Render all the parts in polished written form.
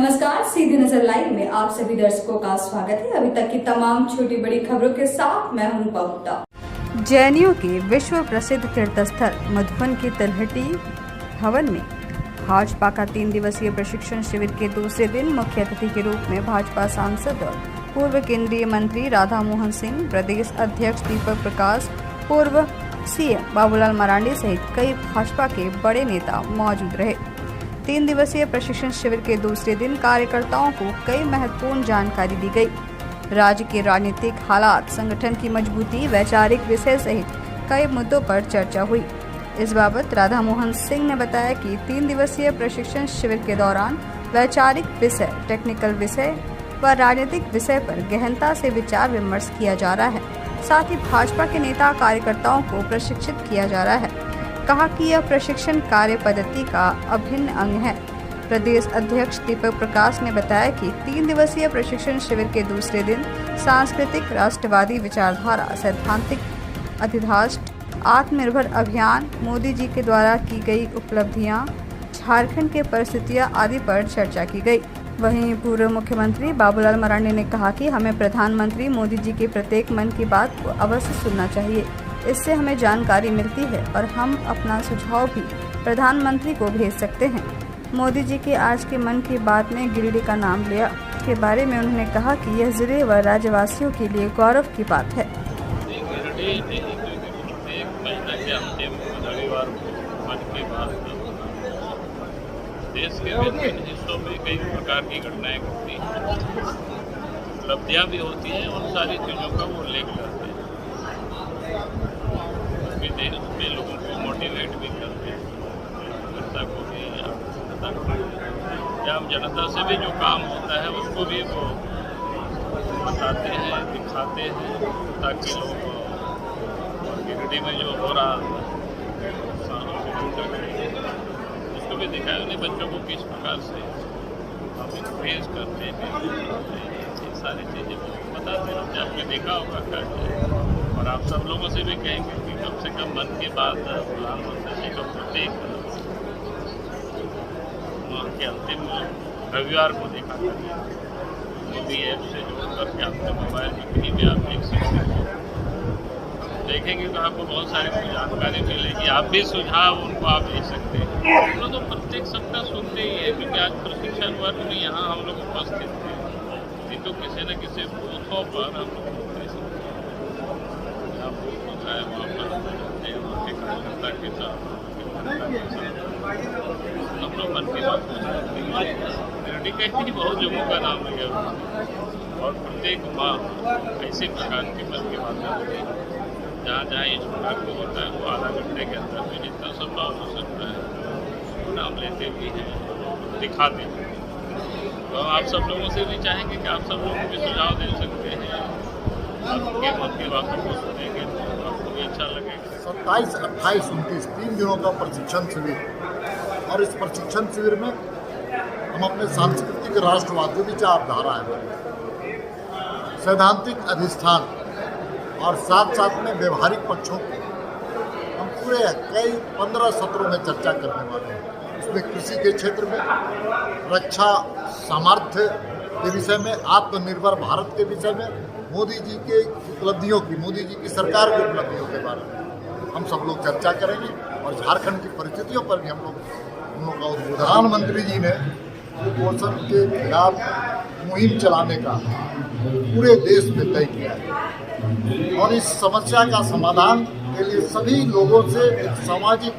नमस्कार, सीधी नजर लाइव में आप सभी दर्शकों का स्वागत है। अभी तक की तमाम छोटी बड़ी खबरों के साथ मैं हूं रूपा गुप्ता। जैनियों के विश्व प्रसिद्ध तीर्थस्थल मधुबन के तलहटी भवन में भाजपा का 3 दिवसीय प्रशिक्षण शिविर के दूसरे दिन मुख्य अतिथि के रूप में भाजपा सांसद और पूर्व केंद्रीय मंत्री राधा मोहन सिंह, प्रदेश अध्यक्ष दीपक प्रकाश, पूर्व सीएम बाबूलाल मरांडी सहित कई भाजपा के बड़े नेता मौजूद रहे। 3 दिवसीय प्रशिक्षण शिविर के दूसरे दिन कार्यकर्ताओं को कई महत्वपूर्ण जानकारी दी गई। राज्य के राजनीतिक हालात, संगठन की मजबूती, वैचारिक विषय सहित कई मुद्दों पर चर्चा हुई। इस बाबत राधा मोहन सिंह ने बताया कि 3 दिवसीय प्रशिक्षण शिविर के दौरान वैचारिक विषय, टेक्निकल विषय व राजनीतिक विषय पर गहनता से विचार विमर्श किया जा रहा है। साथ ही भाजपा के नेता कार्यकर्ताओं को प्रशिक्षित किया जा रहा है। कहा कि यह प्रशिक्षण कार्य पद्धति का अभिन्न अंग है। प्रदेश अध्यक्ष दीपक प्रकाश ने बताया कि 3 दिवसीय प्रशिक्षण शिविर के दूसरे दिन सांस्कृतिक, राष्ट्रवादी विचारधारा, सैद्धांतिक अधिराष्ट्र, आत्मनिर्भर अभियान, मोदी जी के द्वारा की गई उपलब्धियां, झारखंड के परिस्थितियां आदि पर चर्चा की गई। वहीं पूर्व मुख्यमंत्री बाबूलाल मरांडी ने कहा कि हमें प्रधानमंत्री मोदी जी के प्रत्येक मन की बात को अवश्य सुनना चाहिए। इससे हमें जानकारी मिलती है और हम अपना सुझाव भी प्रधानमंत्री को भेज सकते हैं। मोदी जी के आज के मन की बात में गिरिडीह का नाम लिया के बारे में उन्होंने कहा कि यह जिले व राज्यवासियों के लिए गौरव की बात है। देश के विभिन्न हिस्सों में कई प्रकार की घटनाएं घटती हैं, उपलब्धियां भी होती हैं और सारी चीज़ों का वो उल्लेख करते हैं। देश में लोगों को मोटिवेट भी करते हैं, जनता को भी या जनता से भी जो काम होता है उसको भी वो बताते हैं, दिखाते हैं, ताकि लोग गिरिडीह में जो हो रहा उसको भी दिखाए। उन्हें बच्चों को किस प्रकार से हम इंकरेज करते हैं, ये सारी चीज़ें बताते हैं। आपने देखा होगा क्या, और आप सब लोगों से भी कहेंगे कि कम से कम मन की बात प्रधानमंत्री जी का प्रत्येक के अंतिम रविवार को देखा करिए। मोदी ऐप से जुड़ करके आपके मोबाइल में कहीं भी आप देख सकते हैं, देखेंगे तो आपको बहुत सारी जानकारी मिलेगी। आप भी सुझाव उनको आप दे सकते हैं। हम लोग तो प्रत्येक सबका सुनते ही है, क्योंकि आज प्रशिक्षण वर्ग में यहाँ हम लोग उपस्थित थे, नहीं तो किसी न किसी बूथों पर हम लोग कार्यकर्ता के साथ हम लोग मन की बात गिरिडीह ही बहुत जगहों का नाम लिया और प्रत्येक माह ऐसी प्रकार की मन की बात होती है। जहाँ जहाँ इस प्रकार को होता है वो आधा घंटे के अंदर में जितना संभव हो सकता है नाम लेते भी हैं, दिखाते हैं। तो आप सब लोगों से भी चाहेंगे कि आप सब लोगों को सुझाव दे सकते हैं, आपके मन की बातों को सुनेंगे तो आपको भी अच्छा लगेगा। 27, 28, 29 3 दिनों का प्रशिक्षण शिविर, और इस प्रशिक्षण शिविर में हम अपने सांस्कृतिक राष्ट्रवादी विचारधारा है, सैद्धांतिक अधिष्ठान और साथ साथ में व्यवहारिक पक्षों को हम पूरे कई 15 सत्रों में चर्चा करने वाले हैं। उसमें कृषि के क्षेत्र में, रक्षा सामर्थ्य के विषय में, आत्मनिर्भर भारत के विषय में, मोदी जी के उपलब्धियों की, मोदी जी की सरकार की उपलब्धियों के बारे में हम सब लोग चर्चा करेंगे और झारखंड की परिस्थितियों पर भी हम लोग का उद्बोधन। प्रधानमंत्री जी ने कुपोषण के खिलाफ मुहिम चलाने का पूरे देश में तय किया है और इस समस्या का समाधान के लिए सभी लोगों से एक सामाजिक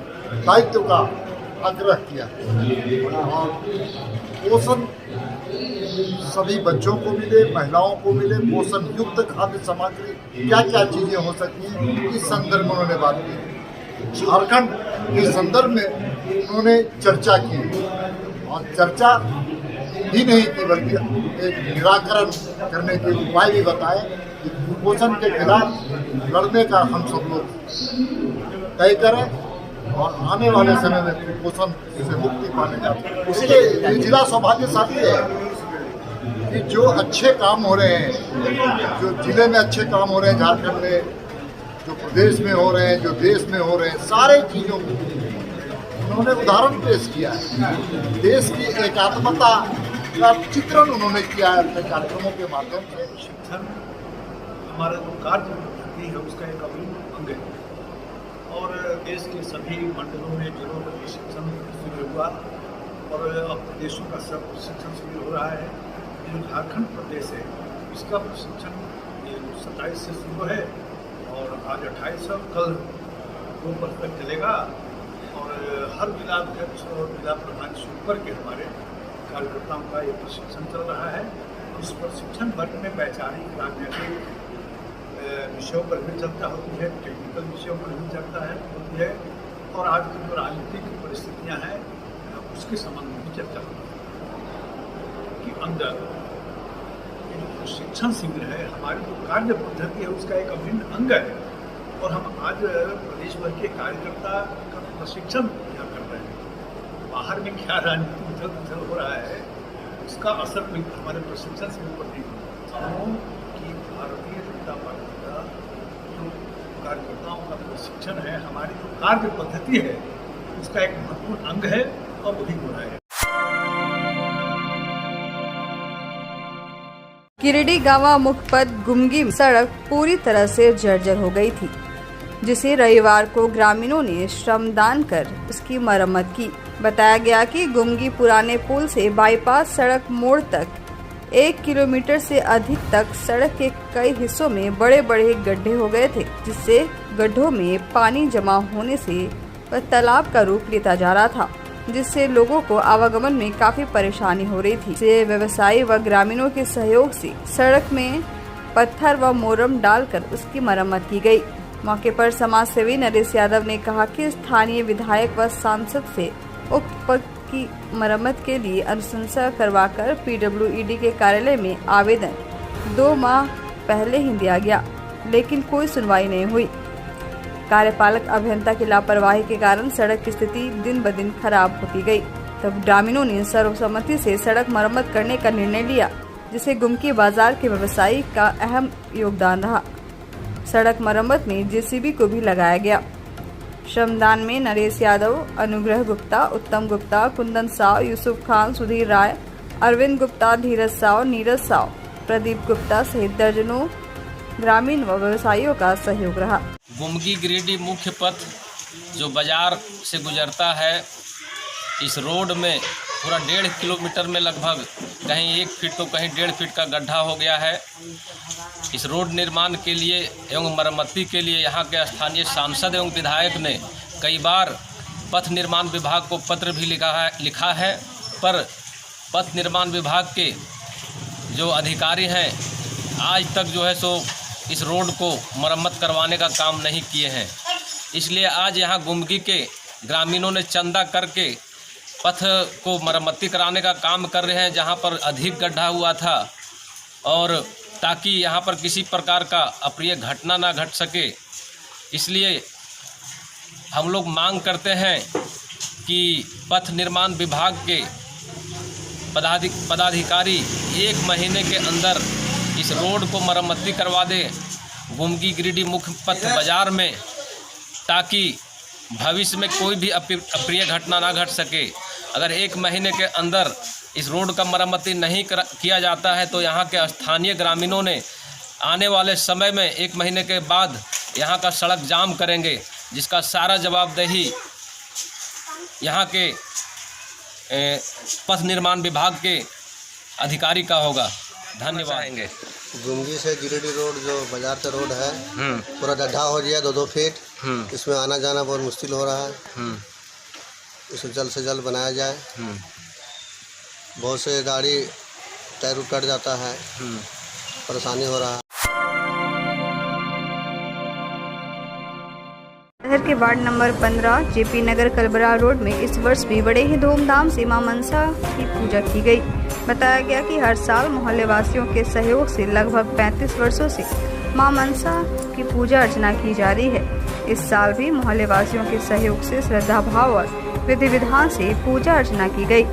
दायित्व का आग्रह किया और पोषण सभी बच्चों को मिले, महिलाओं को मिले, पोषण युक्त खाद्य सामग्री क्या क्या चीज़ें हो सकती हैं, इस संदर्भ में उन्होंने बात की। झारखंड के संदर्भ में उन्होंने चर्चा की और चर्चा ही नहीं की बल्कि एक निराकरण करने के उपाय भी बताए कि कुपोषण के खिलाफ लड़ने का हम सब लोग तय करें और आने वाले समय में कुपोषण से मुक्ति पाने का। इसलिए जिला सौभाग्यशाली है कि जो अच्छे काम हो रहे हैं, जो जिले में अच्छे काम हो रहे हैं, झारखंड में जो प्रदेश में हो रहे हैं, जो देश में हो रहे हैं, सारे चीज़ों को उन्होंने उदाहरण पेश किया है। देश की एकात्मता का चित्रण उन्होंने किया है अपने कार्यक्रमों के माध्यम से। शिक्षण हमारा जो कार्य पद्धति है उसका एक अभिन्न अंग है और देश के सभी मंडलों में जिलों में शिक्षण शिविर हुआ और अब प्रदेशों का सब प्रशिक्षण शिविर हो रहा है। जो झारखंड प्रदेश है इसका प्रशिक्षण 27 से शुरू है और आज 28 और कल 2 वर्ष तक चलेगा और हर जिलाध्यक्ष और जिला प्रधान से ऊपर के हमारे कार्यकर्ताओं का ये प्रशिक्षण चल रहा है। इस प्रशिक्षण वर्ग में वैचारिक राजनीतिक विषयों पर भी चर्चा होती है, टेक्निकल विषयों पर भी चर्चा होती है और आज की जो राजनीतिक परिस्थितियाँ हैं उसके संबंध में भी चर्चा होती है कि अंदर ये जो प्रशिक्षण शिविर है हमारी जो कार्य पद्धति है उसका एक अभिन्न अंग है और हम आज प्रदेश भर के कार्यकर्ता का प्रशिक्षण यहाँ कर रहे हैं। बाहर में क्या राजनीति उथल पुथल हो रहा है उसका असर भी हमारे प्रशिक्षण शिविर पर नहीं होता कि भारतीय जनता पार्टी का जो कार्यकर्ताओं का प्रशिक्षण है हमारी जो कार्य पद्धति है उसका एक महत्वपूर्ण अंग है और वही हो रहा है। किरडी गावा मुखपथ गुमगी सड़क पूरी तरह से जर्जर हो गई थी, जिसे रविवार को ग्रामीणों ने श्रमदान कर इसकी मरम्मत की। बताया गया कि गुमगी पुराने पुल से बाईपास सड़क मोड़ तक 1 किलोमीटर से अधिक तक सड़क के कई हिस्सों में बड़े बड़े गड्ढे हो गए थे, जिससे गड्ढों में पानी जमा होने से तालाब का रूप लेता जा रहा था, जिससे लोगों को आवागमन में काफी परेशानी हो रही थी। इससे व्यवसायी व ग्रामीणों के सहयोग से सड़क में पत्थर व मोरम डालकर उसकी मरम्मत की गई। मौके पर समाज सेवी नरेश यादव ने कहा कि स्थानीय विधायक व सांसद से उक्त पथ की मरम्मत के लिए अनुशंसा करवाकर PWED के कार्यालय में आवेदन 2 माह पहले ही दिया गया, लेकिन कोई सुनवाई नहीं हुई। कार्यपालक अभियंता की लापरवाही के कारण सड़क की स्थिति दिन ब दिन खराब होती गई। तब ग्रामीणों ने सर्वसम्मति से सड़क मरम्मत करने का निर्णय लिया, जिसे गुमकी बाजार के व्यवसायी का अहम योगदान रहा। सड़क मरम्मत में JCB को भी लगाया गया। श्रमदान में नरेश यादव, अनुग्रह गुप्ता, उत्तम गुप्ता, कुंदन साव, यूसुफ खान, सुधीर राय, अरविंद गुप्ता, धीरज साव, नीरज साव, प्रदीप गुप्ता सहित दर्जनों ग्रामीण व व्यवसायियों का सहयोग रहा। गुमगी गिरिडीह मुख्य पथ जो बाजार से गुजरता है, इस रोड में पूरा 1.5 किलोमीटर में लगभग कहीं 1 फीट तो कहीं 1.5 फीट का गड्ढा हो गया है। इस रोड निर्माण के लिए एवं मरम्मती के लिए यहाँ के स्थानीय सांसद एवं विधायक ने कई बार पथ निर्माण विभाग को पत्र भी लिखा है, पर पथ निर्माण विभाग के जो अधिकारी हैं आज तक जो है सो इस रोड को मरम्मत करवाने का काम नहीं किए हैं। इसलिए आज यहाँ गुमगी के ग्रामीणों ने चंदा करके पथ को मरम्मती कराने का काम कर रहे हैं, जहाँ पर अधिक गड्ढा हुआ था, और ताकि यहाँ पर किसी प्रकार का अप्रिय घटना ना घट सके। इसलिए हम लोग मांग करते हैं कि पथ निर्माण विभाग के पदाधिकारी 1 महीने के अंदर इस रोड को मरम्मती करवा दे गुमगी गिरिडीह मुख्य पथ बाजार में, ताकि भविष्य में कोई भी अप्रिय घटना ना घट सके। अगर 1 महीने के अंदर इस रोड का मरम्मती नहीं किया जाता है तो यहाँ के स्थानीय ग्रामीणों ने आने वाले समय में 1 महीने के बाद यहाँ का सड़क जाम करेंगे, जिसका सारा जवाबदेही यहाँ के पथ निर्माण विभाग के अधिकारी का होगा। धन्यवाद। गुमगी से गिरिडीह रोड जो बाजार से रोड है पूरा गड्ढा हो गया 2-2 फीट। इसमें आना जाना बहुत मुश्किल हो रहा है। इसे जल्द से जल्द बनाया जाए। बहुत से गाड़ी टायर कट जाता है, परेशानी हो रहा है। शहर के वार्ड नंबर 15 JP नगर कलबरा रोड में इस वर्ष भी बड़े ही धूमधाम से मां मनसा की पूजा की गई। बताया गया कि हर साल मोहल्ले वासियों के सहयोग से लगभग 35 वर्षों से मां मनसा की पूजा अर्चना की जा रही है। इस साल भी मोहल्ले वासियों के सहयोग से श्रद्धा भाव और विधि विधान से पूजा अर्चना की गई।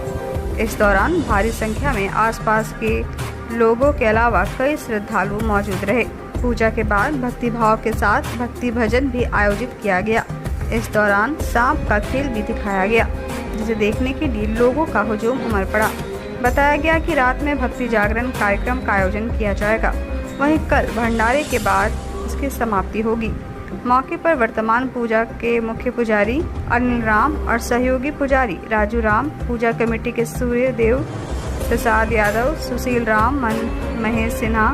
इस दौरान भारी संख्या में आसपास के लोगों के अलावा कई श्रद्धालु मौजूद रहे। पूजा के बाद भक्ति भाव के साथ भक्ति भजन भी आयोजित किया गया। इस दौरान सांप का खेल भी दिखाया गया, जिसे देखने के लिए लोगों का हुजूम उमड़ पड़ा। बताया गया कि रात में भक्ति जागरण कार्यक्रम का आयोजन किया जाएगा। वहीं कल भंडारे के बाद इसकी समाप्ति होगी। मौके पर वर्तमान पूजा के मुख्य पुजारी अनिल राम और सहयोगी पुजारी राजू राम, पूजा कमेटी के सूर्यदेव प्रसाद यादव, सुशील राम, महेश सिन्हा,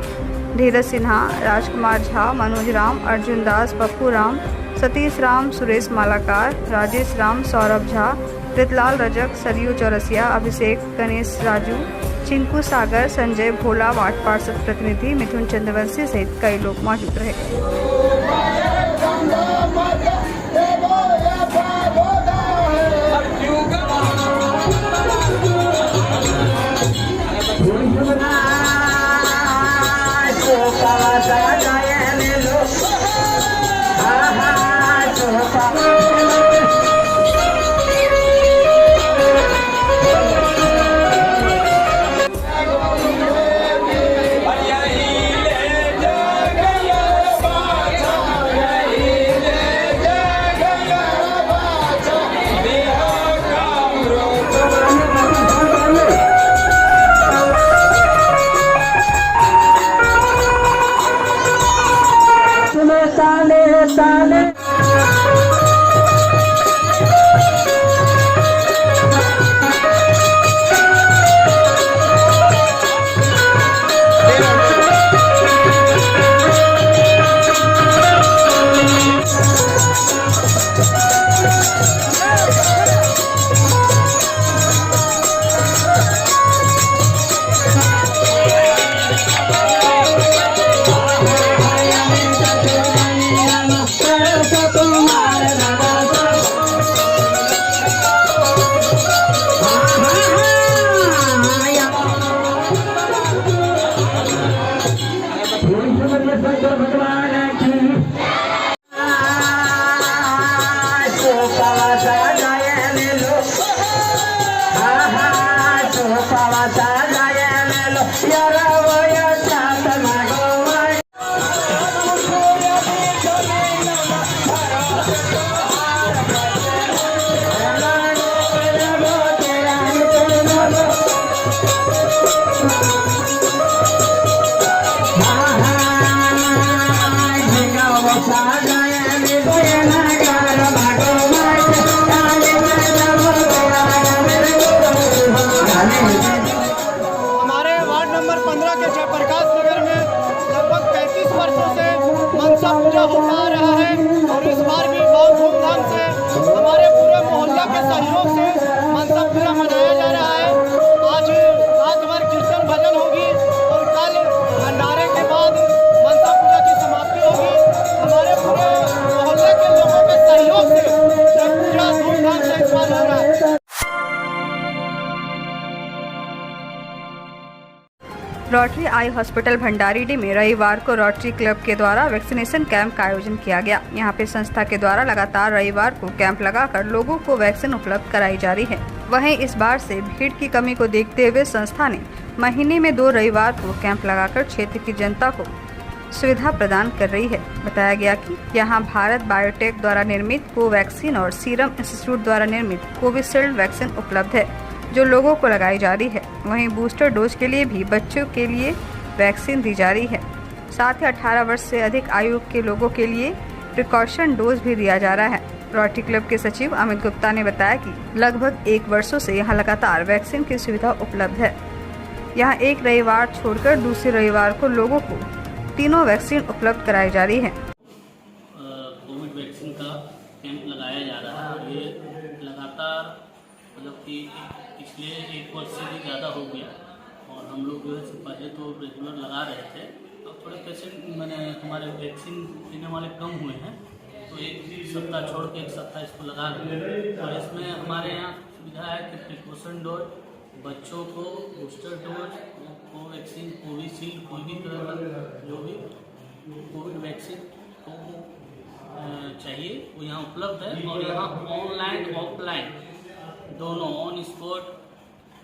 धीरज सिन्हा, राजकुमार झा, मनोज राम, अर्जुन दास, पप्पू राम, सतीश राम, सुरेश मालाकार, राजेश राम, सौरभ झा, प्रीतलाल रजक, सरयू चौरसिया, अभिषेक, गणेश राजू, चिंकू सागर, संजय भोला, वार्ड पार्षद प्रतिनिधि मिथुन चंद्रवंशी सहित कई लोग मौजूद रहे। हमारे वार्ड नंबर 15 के जयप्रकाश नगर में लगभग 35 वर्षों से मनसा पूजा होता आ रहा है और इस बार भी बहुत धूमधाम से हमारे पूरे मोहल्ला के सहयोग से मनसा पूजा मनाया जा रहा है। आज रात भर कीर्तन भजन होगी और कल भंडारे के बाद मनसा पूजा की समाप्ति होगी। हमारे पूरे मोहल्ले के लोगों के सहयोग से यह पूजा धूमधाम से इस बार हो रहा है। रोटरी आई हॉस्पिटल भंडारीडीह में रविवार को रोटरी क्लब के द्वारा वैक्सीनेशन कैंप का आयोजन किया गया। यहां पे संस्था के द्वारा लगातार रविवार को कैंप लगाकर लोगों को वैक्सीन उपलब्ध कराई जा रही है। वहीं इस बार से भीड़ की कमी को देखते हुए संस्था ने महीने में 2 रविवार को कैंप लगाकर क्षेत्र की जनता को सुविधा प्रदान कर रही है। बताया गया कि यहां भारत बायोटेक द्वारा निर्मित कोवैक्सीन और सीरम इंस्टीट्यूट द्वारा निर्मित कोविशील्ड वैक्सीन उपलब्ध है, जो लोगों को लगाई जा रही है। वहीं बूस्टर डोज के लिए भी बच्चों के लिए वैक्सीन दी जा रही है। साथ ही 18 वर्ष से अधिक आयु के लोगों के लिए प्रिकॉशन डोज भी दिया जा रहा है। रोटरी क्लब के सचिव अमित गुप्ता ने बताया कि लगभग 1 वर्षों से यहां लगातार वैक्सीन की सुविधा उपलब्ध है। यहां एक रविवार छोड़कर दूसरे रविवार को लोगों को तीनों वैक्सीन उपलब्ध कराई जा रही है। कोविड वैक्सीन का कैंप लगाया जा रहा है। ये लगातार मतलब कि पिछले 1 वर्ष से भी ज़्यादा हो गया और हम लोग जो है पहले तो रेगुलर लगा रहे थे। अब थोड़े पेशेंट मैंने हमारे वैक्सीन देने वाले कम हुए हैं, तो 1 सप्ताह छोड़ के 1 सप्ताह इसको लगा रहे हैं। और इसमें हमारे यहाँ सुविधा है कि प्रिकॉशन डोज, बच्चों को बूस्टर डोज, कोवैक्सीन, कोविशील्ड, कोई भी तरह का जो भी कोविड वैक्सीन को चाहिए वो यहाँ उपलब्ध है। और यहाँ ऑनलाइन ऑफलाइन दोनों ऑन स्पॉट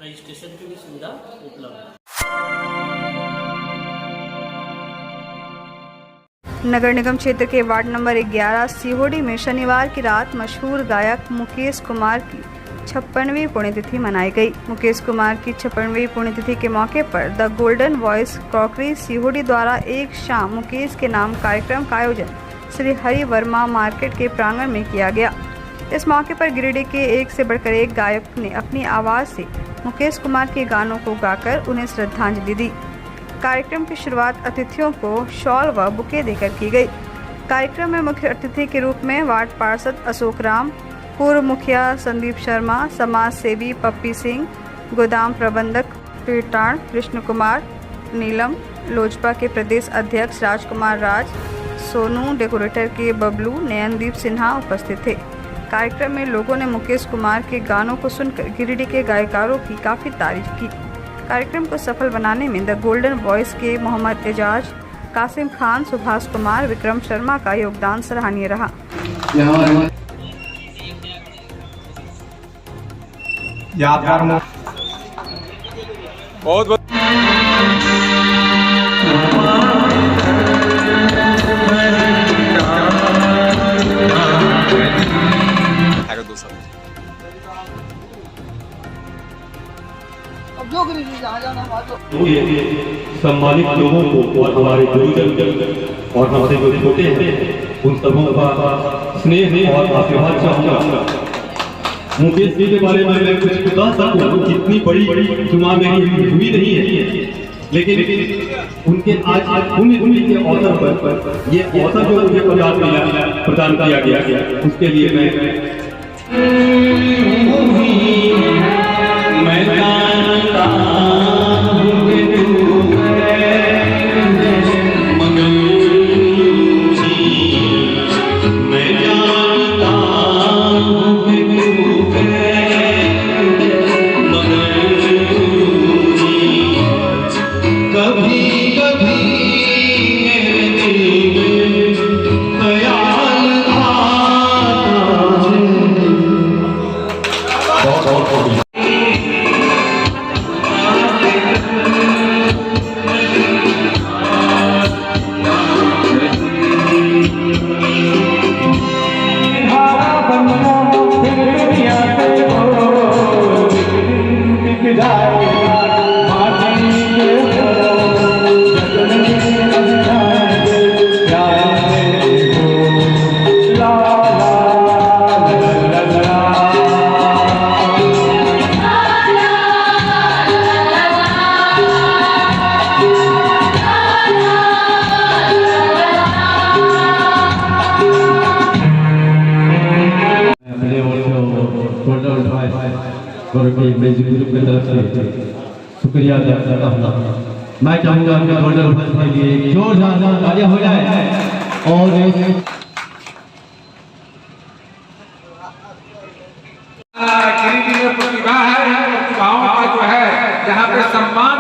रजिस्ट्रेशन की भी सुविधा उपलब्ध है। नगर निगम क्षेत्र के वार्ड नंबर 11 सीहोड़ी में शनिवार की रात मशहूर गायक मुकेश कुमार की 56वीं पुण्यतिथि मनाई गई। मुकेश कुमार की 56वीं पुण्यतिथि के मौके पर द गोल्डन वॉइस क्रॉकरी सीहोडी द्वारा एक शाम मुकेश के नाम कार्यक्रम का आयोजन श्री हरि वर्मा मार्केट के प्रांगण में किया गया। इस मौके पर गिरिडीह के एक से बढ़कर एक गायक ने अपनी आवाज़ से मुकेश कुमार के गानों को गाकर उन्हें श्रद्धांजलि दी। कार्यक्रम की शुरुआत अतिथियों को शॉल व बुके देकर की गई। कार्यक्रम में मुख्य अतिथि के रूप में वार्ड पार्षद अशोक राम, पूर्व मुखिया संदीप शर्मा, समाज सेवी पप्पी सिंह, गोदाम प्रबंधक पीटाण कृष्ण कुमार, नीलम, लोजपा के प्रदेश अध्यक्ष राजकुमार राज, सोनू डेकोरेटर के बबलू, नयनदीप सिन्हा उपस्थित थे। कार्यक्रम में लोगों ने मुकेश कुमार के गानों को सुनकर गिरिडीह के गायकारों की काफ़ी तारीफ की। कार्यक्रम को सफल बनाने में द गोल्डन वॉइस के मोहम्मद एजाज, कासिम खान, सुभाष कुमार, विक्रम शर्मा का योगदान सराहनीय रहा। बहुत सम्मानित लोगों को और हमारे गुरुजन और हमसे जो छोटे हैं उन सबों का स्नेह और आशीर्वाद चाहूँगा। मुकेश जी के बारे में मैं कुछ बता सकूँ, इतनी बड़ी जुमा मेरी हुई नहीं है, लेकिन उनके आज पुण्यतिथि के अवसर पर ये अवसर जो मुझे प्रदान किया गया उसके लिए मैं शुक्रिया अदा करता हूँ। मैं चाहूँगा कि गोल्डन वॉइस के लिए जोरदार तालियां हो जाए और गिरिडीह में प्रतिभा है, प्रतिभाओं का जो है यहाँ पे सम्मान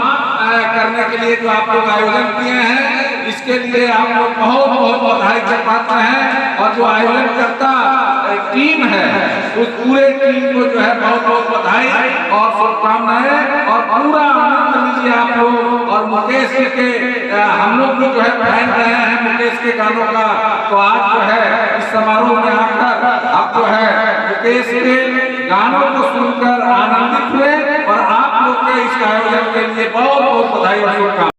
करने के लिए जो आप लोग आयोजन किए हैं, इसके लिए आप लोग बहुत बहुत बधाई के पात्र हैं। और जो आयोजन करता टीम है उस पूरे टीम को जो है बहुत बहुत बधाई और शुभकामनाएं और पूरा आनंद लीजिए आप लोग। और मुकेश के हम लोग भी जो है पहन रहे हैं मुकेश के गानों का, तो आज जो है इस समारोह में आकर आप जो है मुकेश के गानों को सुनकर आनंदित हुए और आप लोग के इस आयोजन के लिए बहुत बहुत बधाई और शुभकामनाएं।